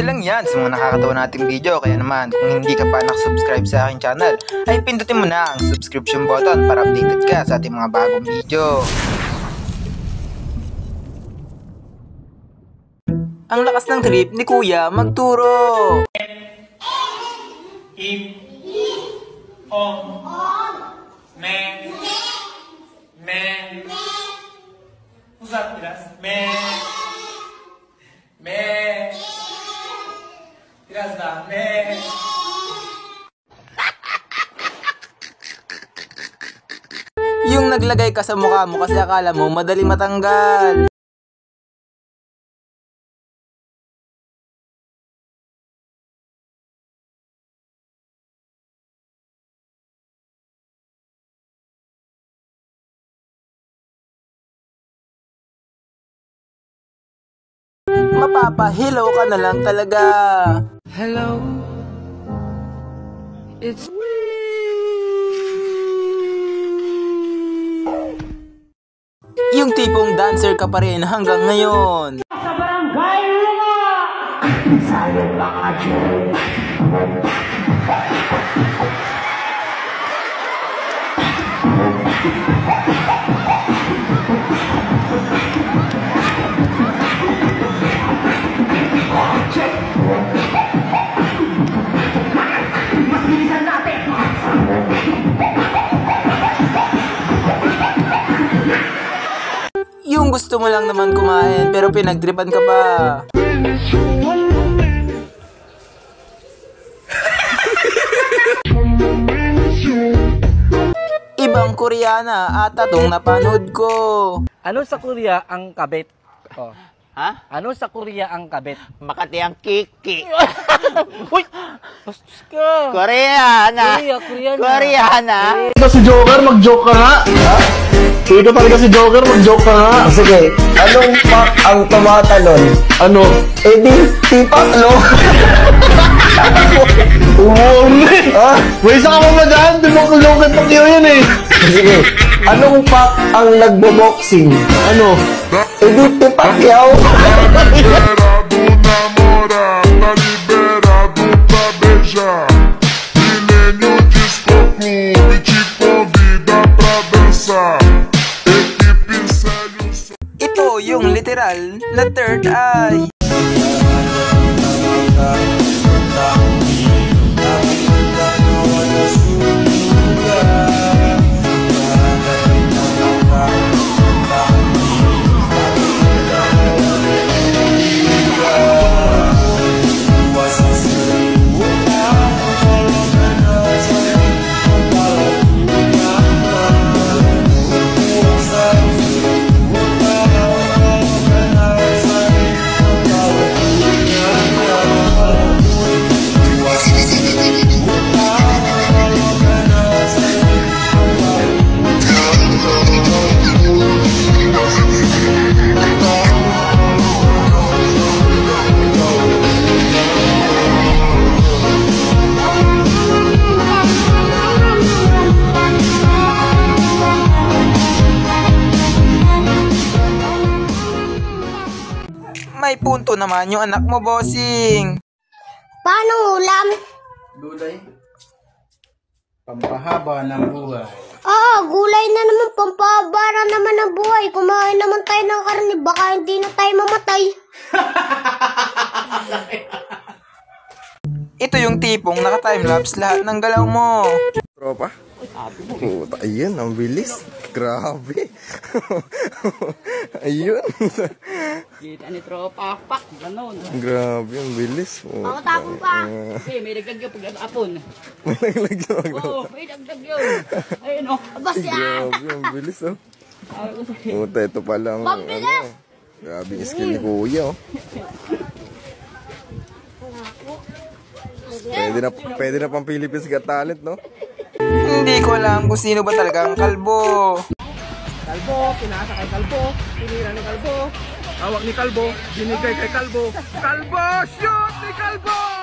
lang yan sa mga nakakatawa nating video. Kaya naman, kung hindi ka pa nakasubscribe sa aking channel, ay pindutin mo na ang subscription button para updated ka sa ating mga bagong video. Ang lakas ng trip ni Kuya magturo. Usap tiras. Tiras ba? Yung naglagay ka sa mukha mo kasi akala mo madali matanggal. Mapapahilo ka na lang talaga. Hello. It's Yung tipong dancer ka pa rin hanggang ngayon. sa barangay Luma. Sayang lang ako. Mas bilisan natin. Yung gusto mo lang naman kumain pero pinagtripan ka pa. Ibang Koreana ata tong napanood ko. Ano sa Korea ang kabit? Oh. Ha? Ano sa Korea ang kabit? Makati ang kiki. Uy! Bastos ka! Koreana. Koreana. Koreana. Si Joker, mag-joke ka nga. Ha? Sino talaga si Joker, mag-joke ka nga. Sige, anong pak ang tumatalon? Ano? Eh di, tipak, no? Umorne. Ha? May isa ka pa ba dyan? Di mo kulungin pag yun eh. Sige, anong pak ang nagbo-boxing? Ano? Eh di, tipak, yaw. Liberado namorada, liberado pra beijar. Milênio Disco Clube te convida pra dançar. Equipe Célio. Ito yung literal na third eye. May punto naman yung anak mo, bossing. Paano ulam? Gulay. Pampahaba ng buhay. Oo, gulay na naman, pampabara naman ang buhay. Kumain naman tayo ng karne, baka hindi na tayo mamatay. Ito yung tipong naka-timelapse lahat ng galaw mo. Tropa? Puta, ayun, ang bilis. Grabe. Ayun. Kita ni tropa, pak, ganon. Grabe, ang bilis. Ako tapon pa. Okay, may dagdag yung pag-apon. May naglagyan. Oo, may dagdag yun. Ayun o. Abas yan. Grabe, ang bilis, oh. Puta, ito palang, Pambilis! grabe yung skill ni Kuya, oh. Pwede na pang Philippines Got Talent, no? Hindi ko alam kung sino ba talaga ang kalbo. Kalbo, pinasa kay Kalbo. Pinira ni Kalbo. Hawak ni Kalbo. Binigay kay Kalbo. Kalbo, shoot ni Kalbo!